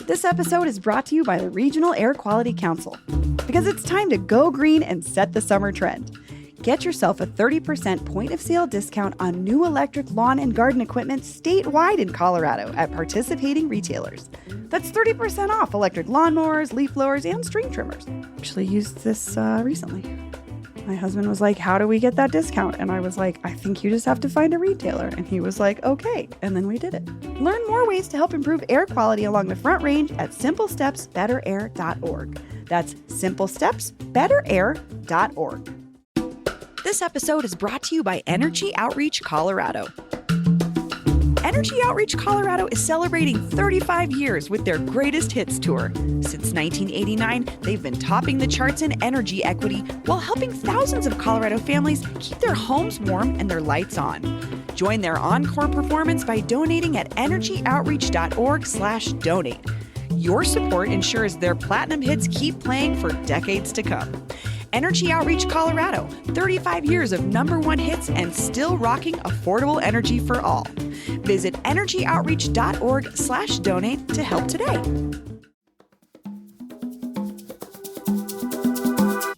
This episode is brought to you by the Regional Air Quality Council, because it's time to go green and set the summer trend. Get yourself a 30% point-of-sale discount on new electric lawn and garden equipment statewide in Colorado at participating retailers. That's 30% off electric lawnmowers, leaf blowers, and string trimmers. Actually used this recently. My husband was like, how do we get that discount? And I was like, I think you just have to find a retailer. And he was like, okay. And then we did it. Learn more ways to help improve air quality along the Front Range at simplestepsbetterair.org. That's simplestepsbetterair.org. This episode is brought to you by Energy Outreach Colorado. Energy Outreach Colorado is celebrating 35 years with their Greatest Hits Tour. Since 1989, they've been topping the charts in energy equity while helping thousands of Colorado families keep their homes warm and their lights on. Join their encore performance by donating at energyoutreach.org/donate. Your support ensures their platinum hits keep playing for decades to come. Energy Outreach Colorado, 35 years of #1 hits and still rocking affordable energy for all. Visit energyoutreach.org/donate to help today.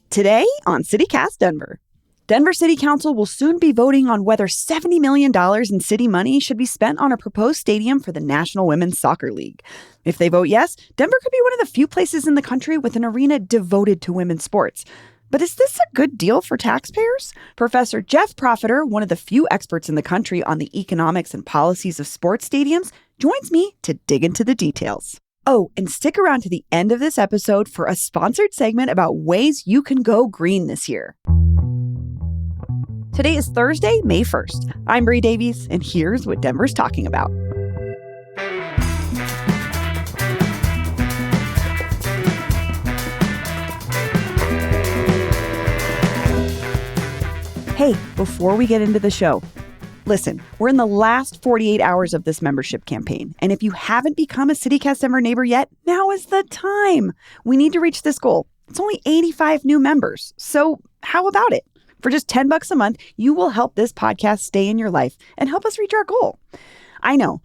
Today on CityCast Denver. Denver City Council will soon be voting on whether $70 million in city money should be spent on a proposed stadium for the National Women's Soccer League. If they vote yes, Denver could be one of the few places in the country with an arena devoted to women's sports. But is this a good deal for taxpayers? Professor Jeff Profiter, one of the few experts in the country on the economics and policies of sports stadiums, joins me to dig into the details. Oh, and stick around to the end of this episode for a sponsored segment about ways you can go green this year. Today is Thursday, May 1st. I'm Bree Davies, and here's what Denver's talking about. Hey, before we get into the show, listen, we're in the last 48 hours of this membership campaign. And if you haven't become a CityCast Denver neighbor yet, now is the time. We need to reach this goal. It's only 85 new members. So how about it? For just $10 a month, you will help this podcast stay in your life and help us reach our goal. I know,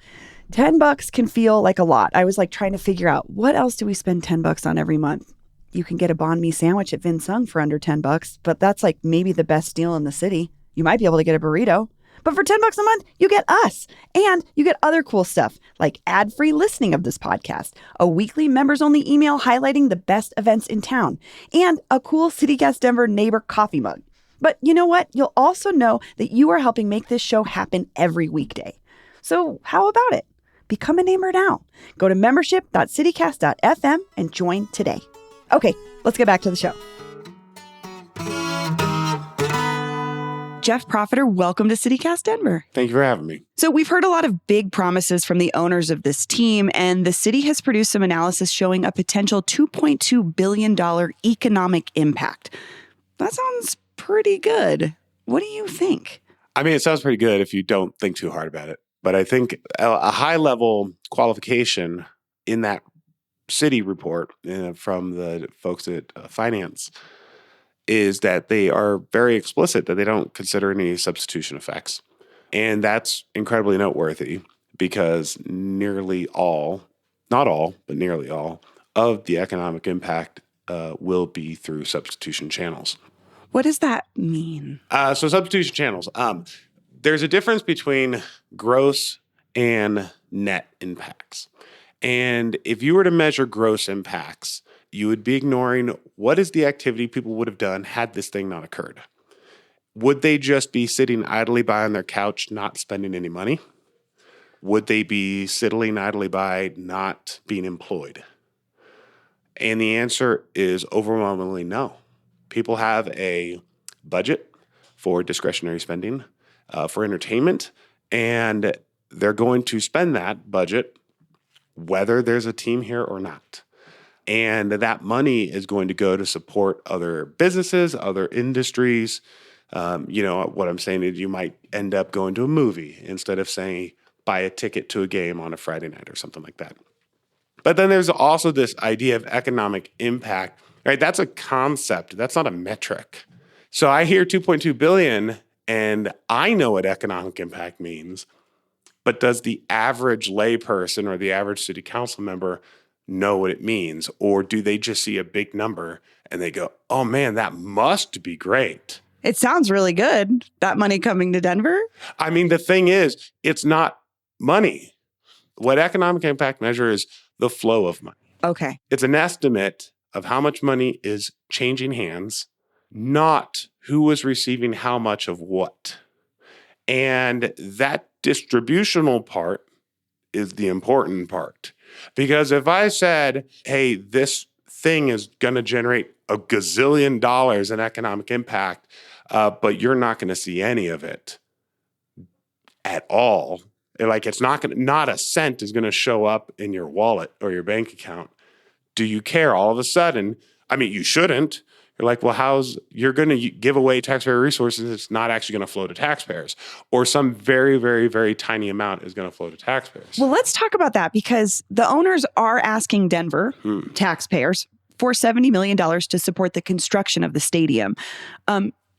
$10 can feel like a lot. I was like trying to figure out, what else do we spend $10 on every month? You can get a banh mi sandwich at Vin Sung for under $10, but that's like maybe the best deal in the city. You might be able to get a burrito. But for $10 a month, you get us. And you get other cool stuff like ad-free listening of this podcast, a weekly members-only email highlighting the best events in town, and a cool CityCast Denver neighbor coffee mug. But you know what? You'll also know that you are helping make this show happen every weekday. So how about it? Become a neighbor now. Go to membership.citycast.fm and join today. Okay, let's get back to the show. Jeff Profiter, welcome to CityCast Denver. Thank you for having me. So we've heard a lot of big promises from the owners of this team, and the city has produced some analysis showing a potential $2.2 billion economic impact. That sounds pretty good. What do you think? I mean, it sounds pretty good if you don't think too hard about it. But I think a high-level qualification in that city report from the folks at finance is that they are very explicit that they don't consider any substitution effects. And that's incredibly noteworthy because nearly all, not all, but nearly all of the economic impact will be through substitution channels. What does that mean? So substitution channels, there's a difference between gross and net impacts. And if you were to measure gross impacts, you would be ignoring what is the activity people would have done had this thing not occurred. Would they just be sitting idly by on their couch, not spending any money? Would they be sitting idly by, not being employed? And the answer is overwhelmingly no. People have a budget for discretionary spending, for entertainment, and they're going to spend that budget whether there's a team here or not. And that money is going to go to support other businesses, other industries. What I'm saying is you might end up going to a movie instead of saying buy a ticket to a game on a Friday night or something like that. But then there's also this idea of economic impact, right? That's a concept. That's not a metric. So I hear 2.2 billion and I know what economic impact means. But does the average layperson or the average city council member know what it means? Or do they just see a big number and they go, oh man, that must be great? It sounds really good, that money coming to Denver. I mean, the thing is, it's not money. What economic impact measure is the flow of money. Okay. It's an estimate of how much money is changing hands, not who was receiving how much of what. And that distributional part is the important part. Because if I said, hey, this thing is going to generate a gazillion dollars in economic impact, but you're not going to see any of it at all. Like not a cent is going to show up in your wallet or your bank account. Do you care all of a sudden? I mean, you shouldn't. You're like, well, you're going to give away taxpayer resources? It's not actually going to flow to taxpayers, or some very, very, very tiny amount is going to flow to taxpayers. Well, let's talk about that, because the owners are asking Denver taxpayers for $70 million to support the construction of the stadium.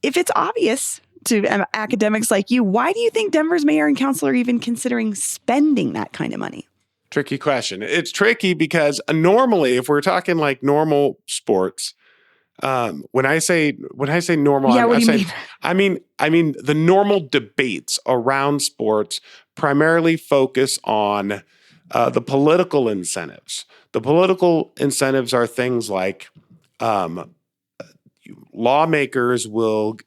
If it's obvious to academics like you, why do you think Denver's mayor and council are even considering spending that kind of money? Tricky question. It's tricky because normally, if we're talking like normal sports, when I say normal, Yeah, what do you mean? I mean the normal debates around sports primarily focus on the political incentives. The political incentives are things like lawmakers will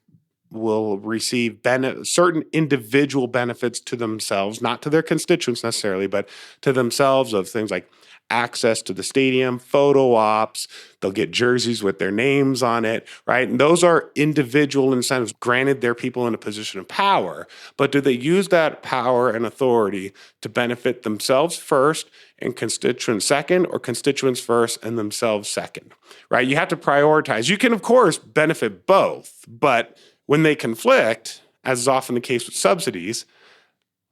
receive certain individual benefits to themselves, not to their constituents necessarily, but to themselves, of things like access to the stadium, photo ops. They'll get jerseys with their names on it, right? And those are individual incentives. Granted, they're people in a position of power, but do they use that power and authority to benefit themselves first and constituents second, or constituents first and themselves second, right? You have to prioritize. You can, of course, benefit both, but when they conflict, as is often the case with subsidies,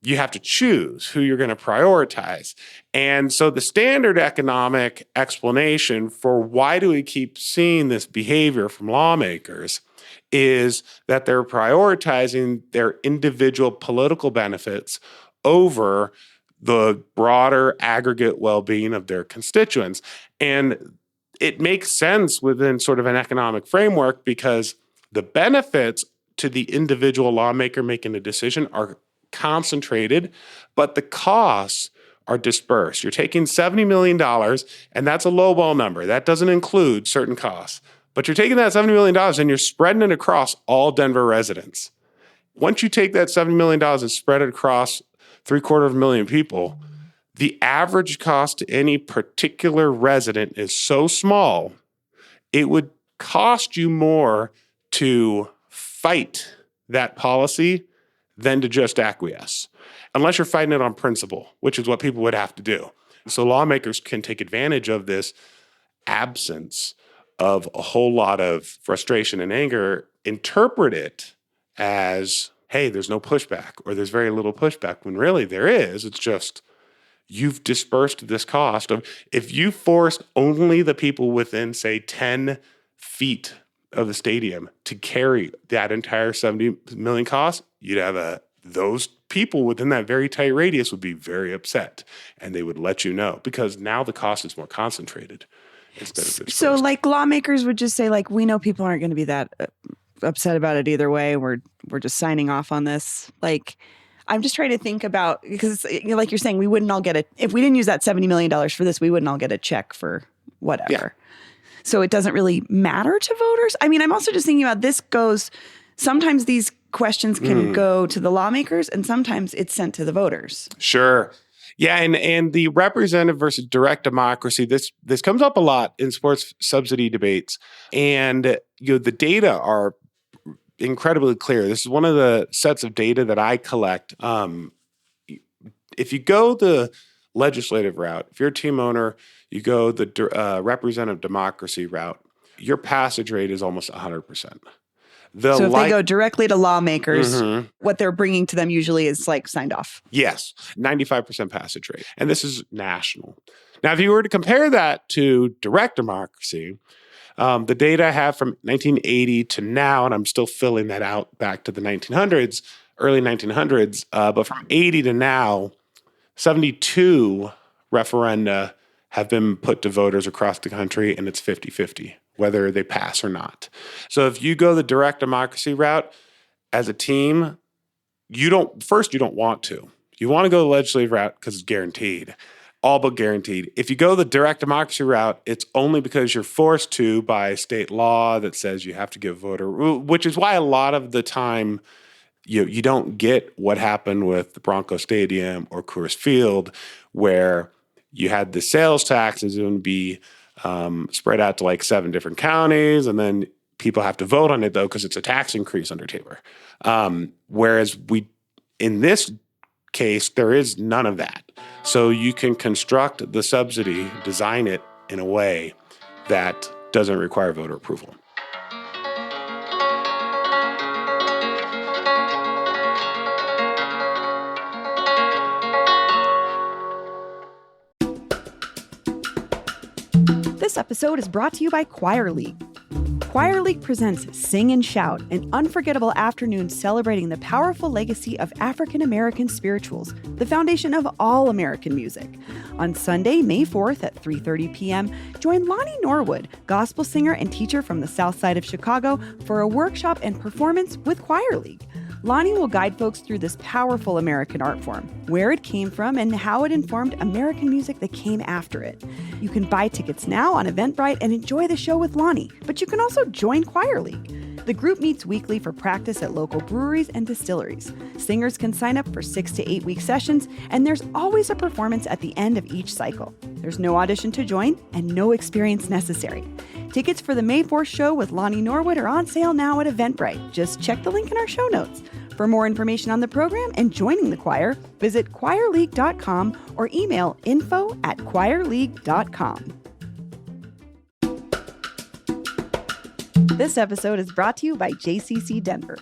you have to choose who you're going to prioritize. And so the standard economic explanation for why do we keep seeing this behavior from lawmakers is that they're prioritizing their individual political benefits over the broader aggregate well-being of their constituents. And it makes sense within sort of an economic framework, because the benefits to the individual lawmaker making a decision are concentrated, but the costs are dispersed. You're taking $70 million, and that's a lowball number. That doesn't include certain costs. But you're taking that $70 million and you're spreading it across all Denver residents. Once you take that $70 million and spread it across 750,000 people, the average cost to any particular resident is so small, it would cost you more to fight that policy than to just acquiesce, unless you're fighting it on principle, which is what people would have to do. So lawmakers can take advantage of this absence of a whole lot of frustration and anger, interpret it as, hey, there's no pushback, or there's very little pushback, when really there is. It's just you've dispersed this cost of, if you forced only the people within, say, 10 feet of the stadium to carry that entire 70 million cost, you'd have those people within that very tight radius would be very upset, and they would let you know, because now the cost is more concentrated instead of dispersed. So like lawmakers would just say, like, we know people aren't going to be that upset about it either way. We're just signing off on this. Like, I'm just trying to think about, because like you're saying, we wouldn't all get it. If we didn't use that $70 million for this, we wouldn't all get a check for whatever. Yeah. So it doesn't really matter to voters. I mean, I'm also just thinking about this sometimes these questions can go to the lawmakers, and sometimes it's sent to the voters. Sure. Yeah, and the representative versus direct democracy, this comes up a lot in sports subsidy debates. And the data are incredibly clear. This is one of the sets of data that I collect. If you go the legislative route, if you're a team owner, you go the representative democracy route, your passage rate is almost 100%. So if they go directly to lawmakers, what they're bringing to them usually is like signed off. Yes, 95% passage rate. And this is national. Now, if you were to compare that to direct democracy, the data I have from 1980 to now, and I'm still filling that out back to the 1900s, early 1900s, but from 80 to now, 72 referenda have been put to voters across the country, and it's 50-50, whether they pass or not. So if you go the direct democracy route as a team, you don't want to. You want to go the legislative route because it's guaranteed, all but guaranteed. If you go the direct democracy route, it's only because you're forced to by state law that says you have to give voter, which is why a lot of the time you don't get what happened with the Bronco Stadium or Coors Field, where you had the sales taxes going to be spread out to like 7 different counties, and then people have to vote on it, though, because it's a tax increase under Tabor. Whereas in this case, there is none of that. So you can construct the subsidy, design it in a way that doesn't require voter approval. This episode is brought to you by Choir League. Choir League presents Sing and Shout, an unforgettable afternoon celebrating the powerful legacy of African American spirituals, the foundation of all American music. On Sunday, May 4th at 3:30 p.m., join Lonnie Norwood, gospel singer and teacher from the South Side of Chicago, for a workshop and performance with Choir League. Lonnie will guide folks through this powerful American art form, where it came from, and how it informed American music that came after it. You can buy tickets now on Eventbrite and enjoy the show with Lonnie, but you can also join Choir League. The group meets weekly for practice at local breweries and distilleries. Singers can sign up for 6 to 8 week sessions, and there's always a performance at the end of each cycle. There's no audition to join and no experience necessary. Tickets for the May 4th show with Lonnie Norwood are on sale now at Eventbrite. Just check the link in our show notes. For more information on the program and joining the choir, visit choirleague.com or email info@choirleague.com. This episode is brought to you by JCC Denver.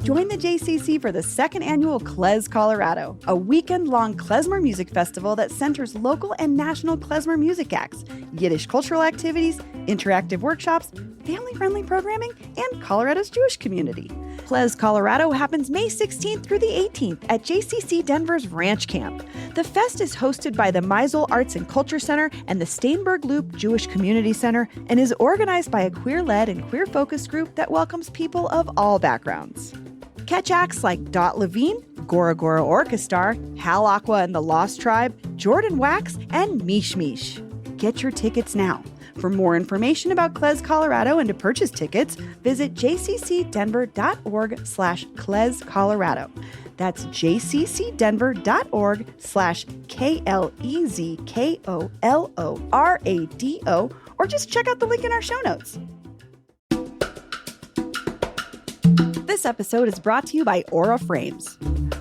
Join the JCC for the second annual Klez Colorado, a weekend-long klezmer music festival that centers local and national klezmer music acts, Yiddish cultural activities, interactive workshops, family-friendly programming, and Colorado's Jewish community. Klez Colorado happens May 16th through the 18th at JCC Denver's Ranch Camp. The fest is hosted by the Meisel Arts and Culture Center and the Steinberg Loop Jewish Community Center and is organized by a queer-led and queer-focused group that welcomes people of all backgrounds. Catch acts like Dot Levine, Gora Gora Orchestra, Hal Aqua and the Lost Tribe, Jordan Wax, and Mish Mish. Get your tickets now. For more information about Klez Colorado and to purchase tickets, visit jccdenver.org/Klez Colorado. That's jccdenver.org/KLEZKOLORADO, or just check out the link in our show notes. This episode is brought to you by Aura Frames.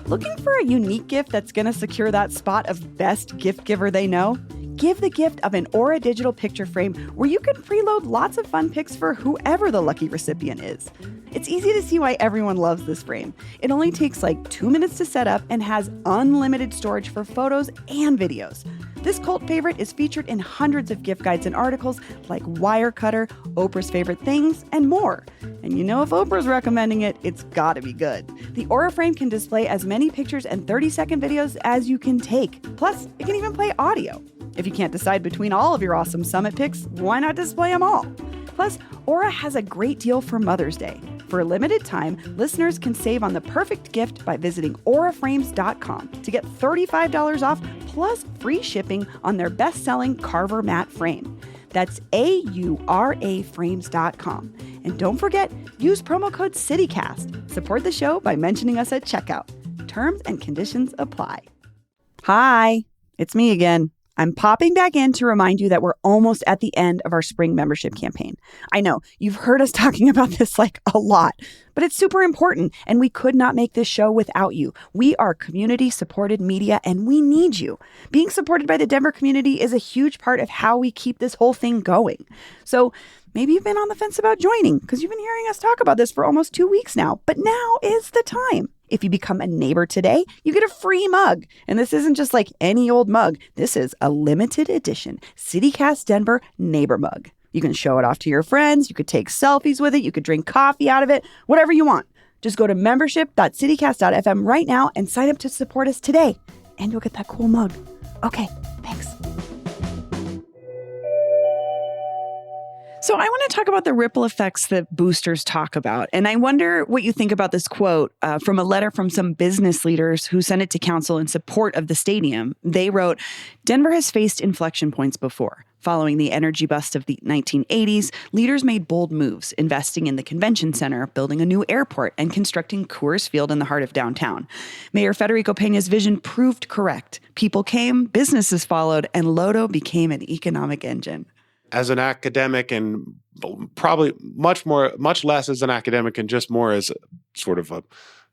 Looking for a unique gift that's going to secure that spot of best gift giver they know? Give the gift of an Aura digital picture frame where you can preload lots of fun pics for whoever the lucky recipient is. It's easy to see why everyone loves this frame. It only takes like 2 minutes to set up and has unlimited storage for photos and videos. This cult favorite is featured in hundreds of gift guides and articles like Wirecutter, Oprah's Favorite Things, and more. And you know if Oprah's recommending it, it's gotta be good. The Aura frame can display as many pictures and 30-second videos as you can take. Plus, it can even play audio. If you can't decide between all of your awesome summit pics, why not display them all? Plus, Aura has a great deal for Mother's Day. For a limited time, listeners can save on the perfect gift by visiting auraframes.com to get $35 off plus free shipping on their best-selling Carver matte frame. That's auraframes.com. And don't forget, use promo code CityCast. Support the show by mentioning us at checkout. Terms and conditions apply. Hi, it's me again. I'm popping back in to remind you that we're almost at the end of our spring membership campaign. I know you've heard us talking about this like a lot, but it's super important and we could not make this show without you. We are community-supported media and we need you. Being supported by the Denver community is a huge part of how we keep this whole thing going. So maybe you've been on the fence about joining because you've been hearing us talk about this for almost 2 weeks now, but now is the time. If you become a neighbor today, you get a free mug. And this isn't just like any old mug. This is a limited edition CityCast Denver neighbor mug. You can show it off to your friends. You could take selfies with it. You could drink coffee out of it, whatever you want. Just go to membership.citycast.fm right now and sign up to support us today. And you'll get that cool mug. Okay, thanks. So I want to talk about the ripple effects that boosters talk about. And I wonder what you think about this quote from a letter from some business leaders who sent it to council in support of the stadium. They wrote, Denver has faced inflection points before. Following the energy bust of the 1980s, leaders made bold moves, investing in the convention center, building a new airport, and constructing Coors Field in the heart of downtown. Mayor Federico Peña's vision proved correct. People came, businesses followed, and Lodo became an economic engine. As an academic, and probably much less as an academic and just more as sort of a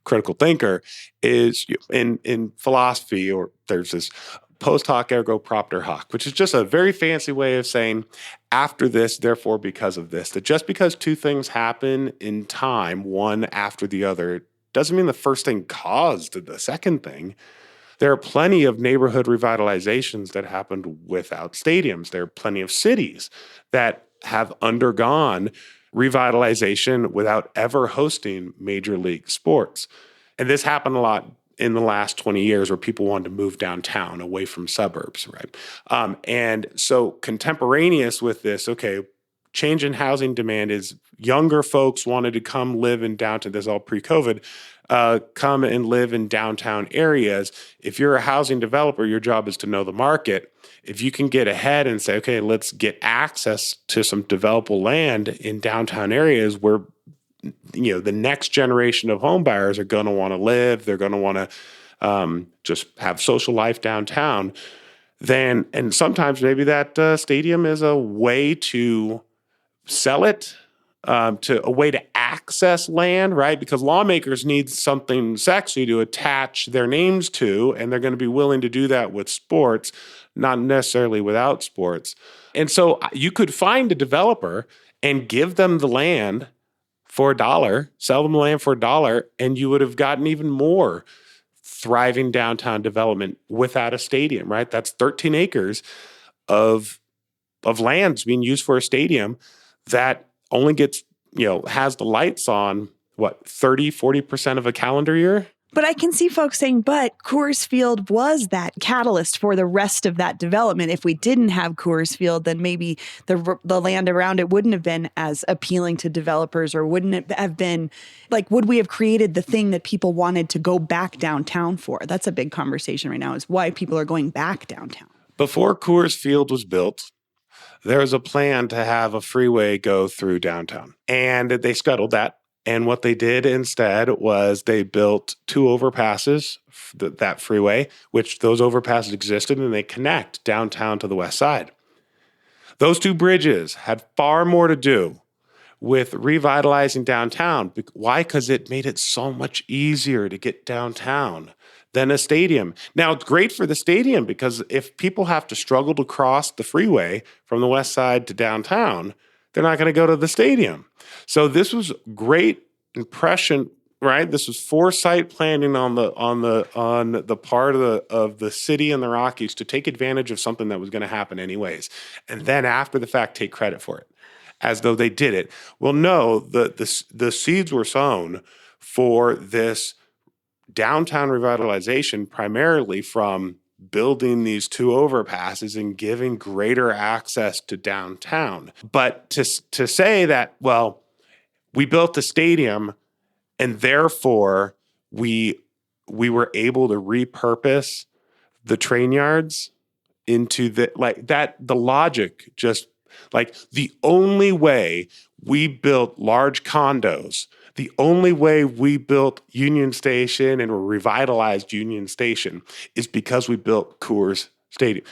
critical thinker, is in philosophy, or there's this post hoc ergo propter hoc, which is just a very fancy way of saying after this, therefore because of this, that just because two things happen in time, one after the other, doesn't mean the first thing caused the second thing. There are plenty of neighborhood revitalizations that happened without stadiums. There are plenty of cities that have undergone revitalization without ever hosting major league sports. And this happened a lot in the last 20 years where people wanted to move downtown away from suburbs, right? And so contemporaneous with this, okay, change in housing demand is younger folks wanted to come live in downtown. This is all pre-COVID. Come and live in downtown areas. If you're a housing developer, your job is to know the market. If you can get ahead and say, okay, let's get access to some developable land in downtown areas where, the next generation of home buyers are going to want to live, they're going to want to just have social life downtown, then, and sometimes maybe that stadium is a way to sell it, to a way to access land, right? Because lawmakers need something sexy to attach their names to, and they're going to be willing to do that with sports, not necessarily without sports. And so you could find a developer and give them the land for $1, sell them the land for $1, and you would have gotten even more thriving downtown development without a stadium, right? That's 13 acres of land being used for a stadium that only gets, has the lights on, 30-40% of a calendar year? But I can see folks saying, but Coors Field was that catalyst for the rest of that development. If we didn't have Coors Field, then maybe the land around it wouldn't have been as appealing to developers, or wouldn't it have been, would we have created the thing that people wanted to go back downtown for? That's a big conversation right now, is why people are going back downtown. Before Coors Field was built, there was a plan to have a freeway go through downtown, and they scuttled that. And what they did instead was they built two overpasses, that freeway, which those overpasses existed, and they connect downtown to the west side. Those two bridges had far more to do with revitalizing downtown. Why? Because it made it so much easier to get downtown than a stadium. Now, it's great for the stadium because if people have to struggle to cross the freeway from the west side to downtown, they're not going to go to the stadium. So this was great impression, right? This was foresight planning on the part of the city and the Rockies to take advantage of something that was going to happen anyways, and then after the fact take credit for it, as though they did it. Well, no, the seeds were sown for this downtown revitalization primarily from building these two overpasses and giving greater access to downtown. But to say that, well, we built the stadium and therefore we were able to repurpose the train yards into the logic just the only way we built large condos, the only way we built Union Station and revitalized Union Station is because we built Coors Stadium.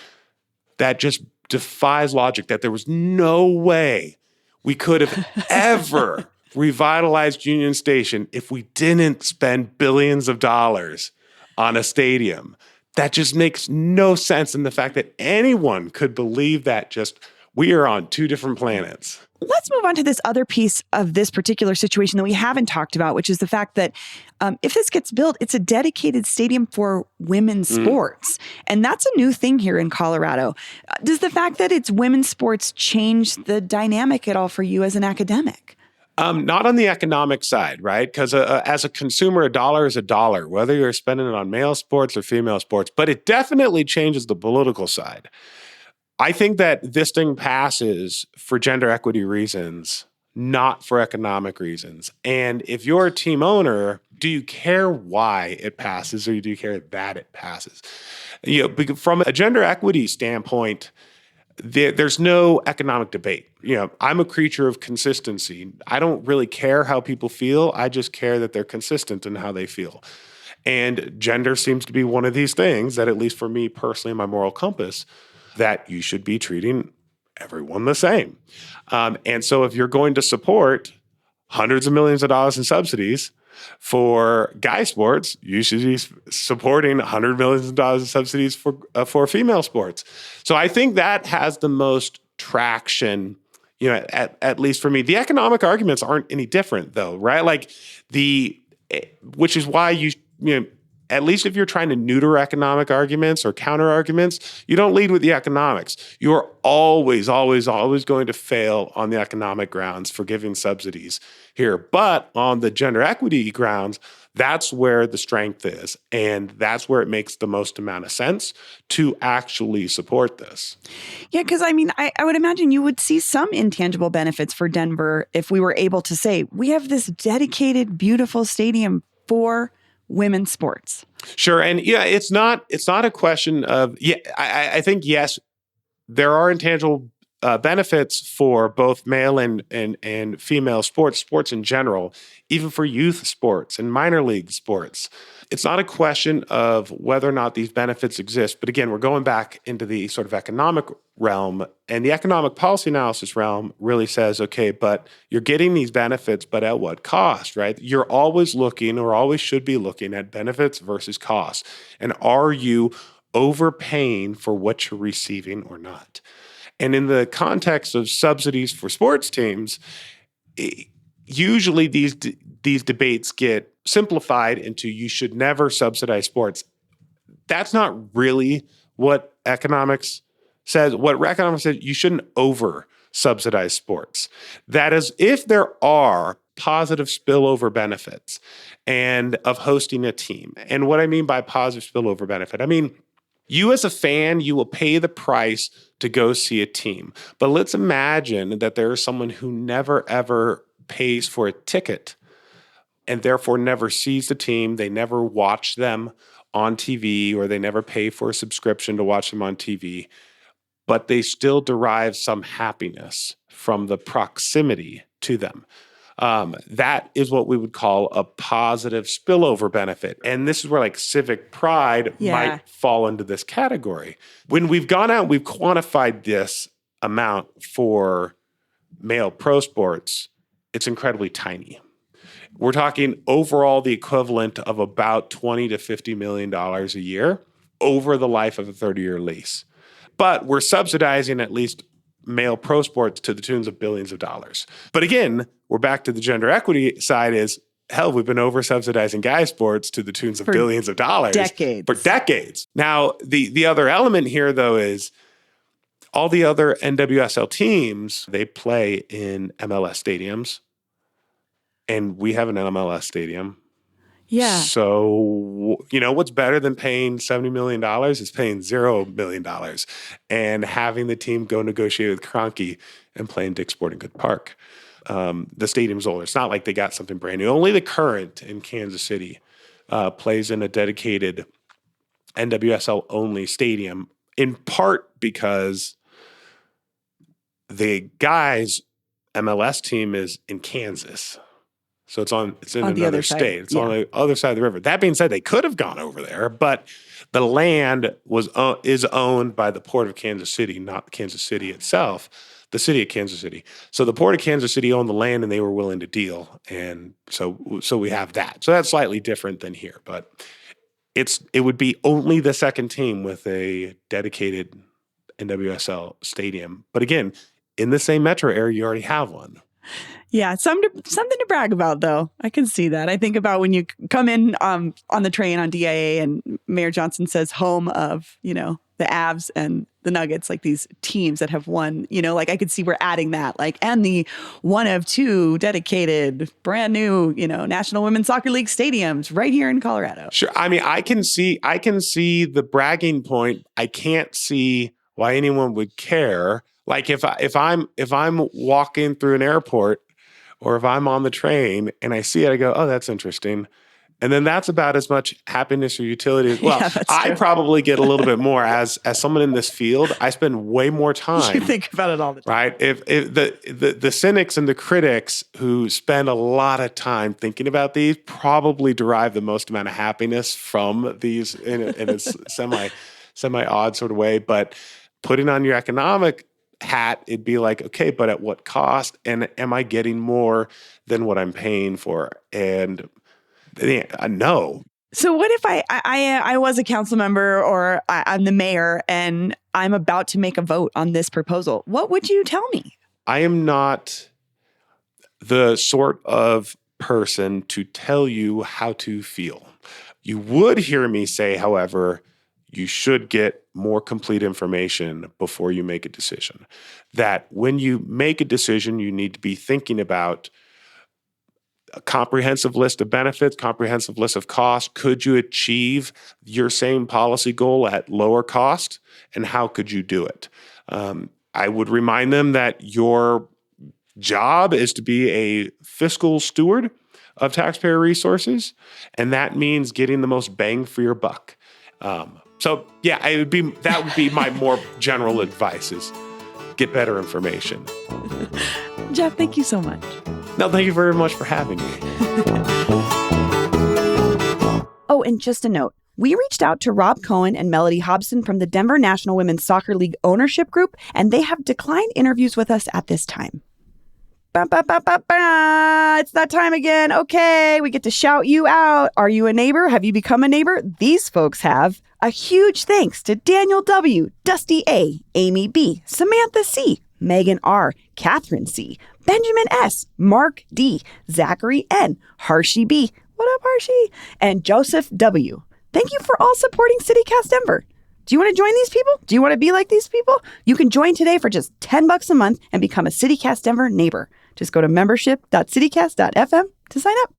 That just defies logic, that there was no way we could have ever revitalized Union Station if we didn't spend billions of dollars on a stadium. That just makes no sense in the fact that anyone could believe that. Just we are on two different planets. Let's move on to this other piece of this particular situation that we haven't talked about, which is the fact that if this gets built, it's a dedicated stadium for women's sports. And that's a new thing here in Colorado. Does the fact that it's women's sports change the dynamic at all for you as an academic? Not on the economic side, right? Because as a consumer, $1 is $1, whether you're spending it on male sports or female sports. But it definitely changes the political side. I think that this thing passes for gender equity reasons, not for economic reasons. And if you're a team owner, do you care why it passes or do you care that it passes? From a gender equity standpoint, there's no economic debate. I'm a creature of consistency. I don't really care how people feel. I just care that they're consistent in how they feel. And gender seems to be one of these things that, at least for me personally, in my moral compass, that you should be treating everyone the same. And so if you're going to support hundreds of millions of dollars in subsidies for guy sports, you should be supporting $100 million in subsidies for female sports. So I think that has the most traction, at least for me. The economic arguments aren't any different, though, right? Which is why at least if you're trying to neuter economic arguments or counter arguments, you don't lead with the economics. You are always, always, always going to fail on the economic grounds for giving subsidies here. But on the gender equity grounds, that's where the strength is. And that's where it makes the most amount of sense to actually support this. Yeah, because I would imagine you would see some intangible benefits for Denver if we were able to say, we have this dedicated, beautiful stadium for women's sports. Sure. And it's not a question of, I think, yes, there are intangible benefits for both male and female sports in general, even for youth sports and minor league sports. It's not a question of whether or not these benefits exist. But again, we're going back into the sort of economic realm, and the economic policy analysis realm really says, okay, but you're getting these benefits, but at what cost, right? You're always looking, or always should be looking, at benefits versus costs. And are you overpaying for what you're receiving or not? And in the context of subsidies for sports teams, usually these debates get simplified into you should never subsidize sports. That's not really what economics says. What economics says, you shouldn't over subsidize sports. That is, if there are positive spillover benefits and of hosting a team. And what I mean by positive spillover benefit, I mean, you as a fan, you will pay the price to go see a team. But let's imagine that there is someone who never, ever pays for a ticket and therefore never sees the team. They never watch them on TV, or they never pay for a subscription to watch them on TV. But they still derive some happiness from the proximity to them. That is what we would call a positive spillover benefit. And this is where civic pride might fall into this category. When we've gone out, we've quantified this amount for male pro sports, it's incredibly tiny. We're talking overall the equivalent of about $20 to $50 million a year over the life of a 30-year lease. But we're subsidizing at least male pro sports to the tunes of billions of dollars. But again, we're back to the gender equity side is, hell, we've been over subsidizing guy sports to the tunes of billions of dollars. For decades. Now, the other element here, though, is all the other NWSL teams, they play in MLS stadiums. And we have an MLS stadium. Yeah. So, what's better than paying $70 million is paying $0 million and having the team go negotiate with Kroenke and play in Dick's Sporting Goods Park. The stadium's older. It's not like they got something brand new. Only the Current in Kansas City plays in a dedicated NWSL-only stadium, in part because the guys' MLS team is in Kansas. So it's in another state. It's on the other side of the river. That being said, they could have gone over there, but the land is owned by the Port of Kansas City, not Kansas City itself, the city of Kansas City. So the Port of Kansas City owned the land, and they were willing to deal, and so we have that. So that's slightly different than here, but it would be only the second team with a dedicated NWSL stadium. But again, in the same metro area, you already have one. Yeah, something to brag about, though. I can see that. I think about when you come in on the train on DIA and Mayor Johnson says home of, the Avs and the Nuggets, these teams that have won, I could see we're adding that, and the one of two dedicated brand new, National Women's Soccer League stadiums right here in Colorado. Sure. I mean, I can see the bragging point. I can't see why anyone would care. Like if I'm walking through an airport or if I'm on the train and I see it, I go, oh, that's interesting. And then that's about as much happiness or utility as well. Yeah, that's I true. probably get a little bit more as someone in this field. I spend way more time. You think about it all the time. Right. If the cynics and the critics who spend a lot of time thinking about these probably derive the most amount of happiness from these in a semi odd sort of way. But putting on your economic hat, it'd be like, okay, but at what cost? And am I getting more than what I'm paying for? And no. So what if I was a council member or I'm the mayor and I'm about to make a vote on this proposal? What would you tell me? I am not the sort of person to tell you how to feel. You would hear me say, however, you should get more complete information before you make a decision. That when you make a decision, you need to be thinking about a comprehensive list of benefits, comprehensive list of costs. Could you achieve your same policy goal at lower cost? And how could you do it? I would remind them that your job is to be a fiscal steward of taxpayer resources, and that means getting the most bang for your buck. So yeah, that would be my more general advice is get better information. Jeff, thank you so much. No, thank you very much for having me. Oh, and just a note. We reached out to Rob Cohen and Melody Hobson from the Denver National Women's Soccer League ownership group, and they have declined interviews with us at this time. It's that time again. Okay, we get to shout you out. Are you a neighbor? Have you become a neighbor? These folks have. A huge thanks to Daniel W., Dusty A., Amy B., Samantha C., Megan R., Catherine C., Benjamin S., Mark D., Zachary N., Harshie B., what up, Harshie? And Joseph W. Thank you for all supporting CityCast Denver. Do you want to join these people? Do you want to be like these people? You can join today for just $10 a month and become a CityCast Denver neighbor. Just go to membership.citycast.fm to sign up.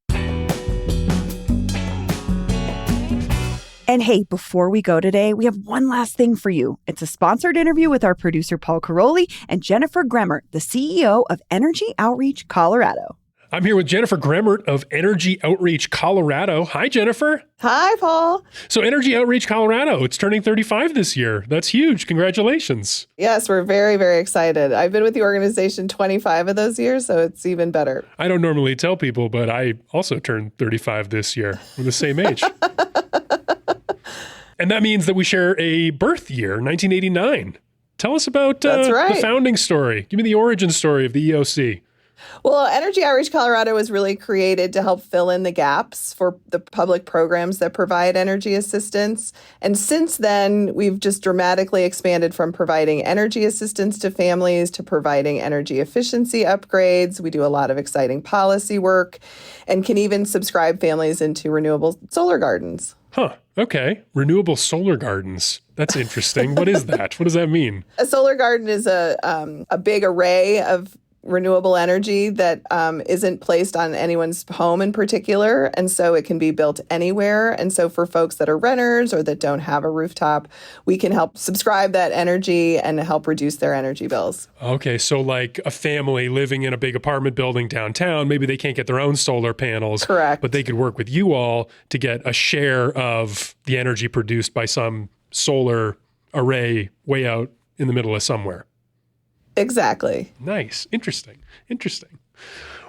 And hey, before we go today, we have one last thing for you. It's a sponsored interview with our producer, Paul Caroli, and Jennifer Gremmert, the CEO of Energy Outreach Colorado. I'm here with Jennifer Gremmert of Energy Outreach Colorado. Hi, Jennifer. Hi, Paul. So Energy Outreach Colorado, it's turning 35 this year. That's huge. Congratulations. Yes, we're very, very excited. I've been with the organization 25 of those years, so it's even better. I don't normally tell people, but I also turned 35 this year. We're the same age. And that means that we share a birth year, 1989. Tell us about the founding story. Give me the origin story of the EOC. Well, Energy Outreach Colorado was really created to help fill in the gaps for the public programs that provide energy assistance. And since then, we've just dramatically expanded from providing energy assistance to families to providing energy efficiency upgrades. We do a lot of exciting policy work and can even subscribe families into renewable solar gardens. Huh. Okay. Renewable solar gardens. That's interesting. What is that? What does that mean? A solar garden is a big array of renewable energy that isn't placed on anyone's home in particular. And so it can be built anywhere. And so for folks that are renters or that don't have a rooftop, we can help subscribe that energy and help reduce their energy bills. Okay. So like a family living in a big apartment building downtown, maybe they can't get their own solar panels. Correct. But they could work with you all to get a share of the energy produced by some solar array way out in the middle of somewhere. Exactly. Nice. Interesting.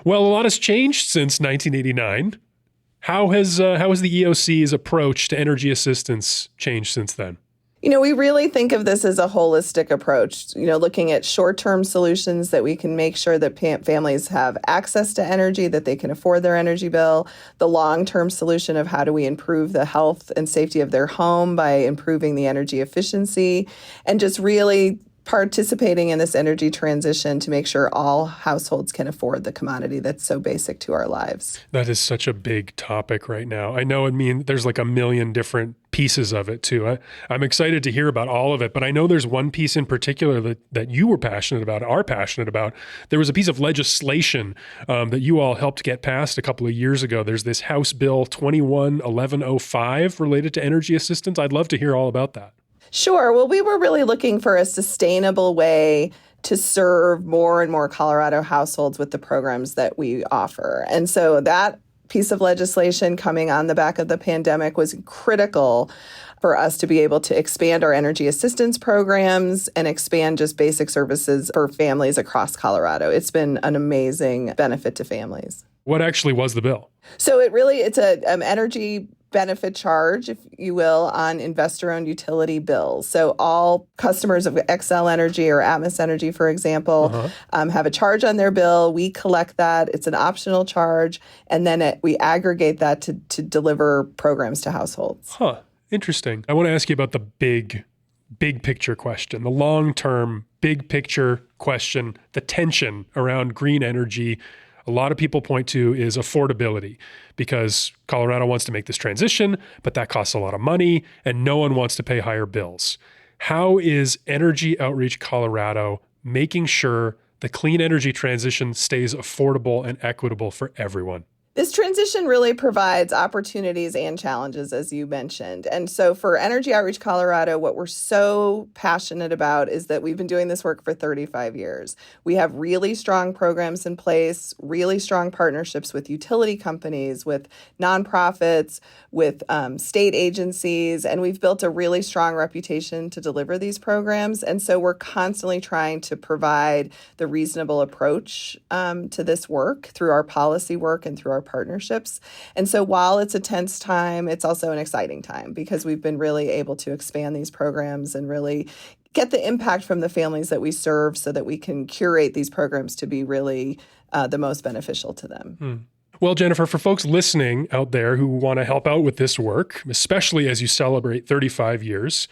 Well, a lot has changed since 1989. How has the EOC's approach to energy assistance changed since then? You know, we really think of this as a holistic approach, looking at short-term solutions that we can make sure that families have access to energy, that they can afford their energy bill, the long-term solution of how do we improve the health and safety of their home by improving the energy efficiency, and just really participating in this energy transition to make sure all households can afford the commodity that's so basic to our lives. That is such a big topic right now. I know, there's like a million different pieces of it too. I'm excited to hear about all of it, but I know there's one piece in particular that you are passionate about. There was a piece of legislation that you all helped get passed a couple of years ago. There's this House Bill 21-1105 related to energy assistance. I'd love to hear all about that. Sure. Well, we were really looking for a sustainable way to serve more and more Colorado households with the programs that we offer. And so that piece of legislation coming on the back of the pandemic was critical for us to be able to expand our energy assistance programs and expand just basic services for families across Colorado. It's been an amazing benefit to families. What actually was the bill? So it's an energy benefit charge, if you will, on investor-owned utility bills. So all customers of Xcel Energy or Atmos Energy, for example, have a charge on their bill. We collect that. It's an optional charge. And then we aggregate that to deliver programs to households. Huh. Interesting. I want to ask you about the big picture question, the long-term big picture question, the tension around green energy. A lot of people point to is affordability because Colorado wants to make this transition, but that costs a lot of money and no one wants to pay higher bills. How is Energy Outreach Colorado making sure the clean energy transition stays affordable and equitable for everyone? This transition really provides opportunities and challenges, as you mentioned. And so for Energy Outreach Colorado, what we're so passionate about is that we've been doing this work for 35 years. We have really strong programs in place, really strong partnerships with utility companies, with nonprofits, with state agencies, and we've built a really strong reputation to deliver these programs. And so we're constantly trying to provide the reasonable approach to this work through our policy work and through our partnerships. And so while it's a tense time, it's also an exciting time because we've been really able to expand these programs and really get the impact from the families that we serve so that we can curate these programs to be really the most beneficial to them. Well, Jennifer, for folks listening out there who want to help out with this work, especially as you celebrate 35 years,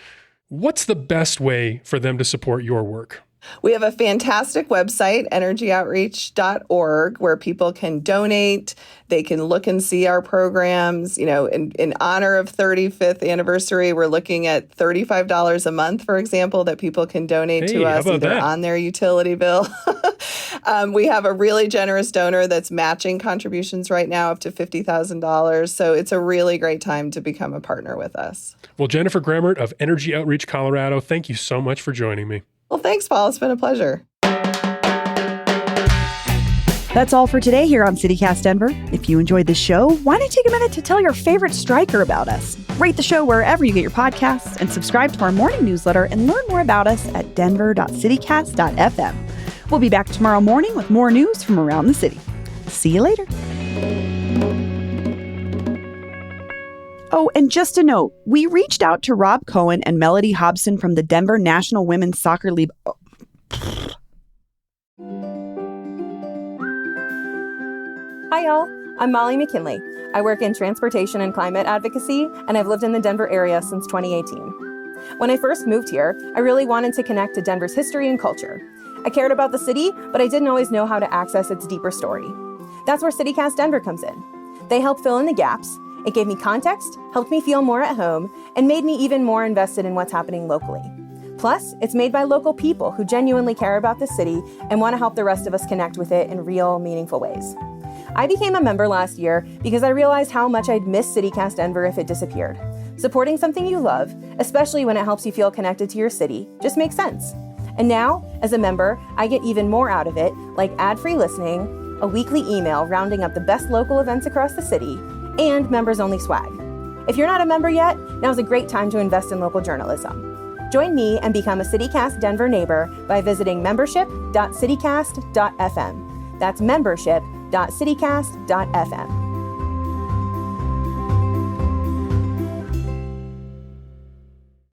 what's the best way for them to support your work? We have a fantastic website, energyoutreach.org, where people can donate. They can look and see our programs. You know, in honor of 35th anniversary, we're looking at $35 a month, for example, that people can donate to us either on their utility bill. We have a really generous donor that's matching contributions right now up to $50,000. So it's a really great time to become a partner with us. Well, Jennifer Gremmert of Energy Outreach Colorado, thank you so much for joining me. Well, thanks, Paul. It's been a pleasure. That's all for today here on CityCast Denver. If you enjoyed the show, why not take a minute to tell your favorite striker about us? Rate the show wherever you get your podcasts and subscribe to our morning newsletter and learn more about us at denver.citycast.fm. We'll be back tomorrow morning with more news from around the city. See you later. Oh, and just a note, we reached out to Rob Cohen and Melody Hobson from the Denver National Women's Soccer League. Hi, y'all. I'm Molly McKinley. I work in transportation and climate advocacy, and I've lived in the Denver area since 2018. When I first moved here, I really wanted to connect to Denver's history and culture. I cared about the city, but I didn't always know how to access its deeper story. That's where CityCast Denver comes in. They help fill in the gaps. It gave me context, helped me feel more at home, and made me even more invested in what's happening locally. Plus, it's made by local people who genuinely care about the city and want to help the rest of us connect with it in real, meaningful ways. I became a member last year because I realized how much I'd miss CityCast Denver if it disappeared. Supporting something you love, especially when it helps you feel connected to your city, just makes sense. And now, as a member, I get even more out of it, like ad-free listening, a weekly email rounding up the best local events across the city, and members-only swag. If you're not a member yet, now's a great time to invest in local journalism. Join me and become a CityCast Denver neighbor by visiting membership.citycast.fm. That's membership.citycast.fm.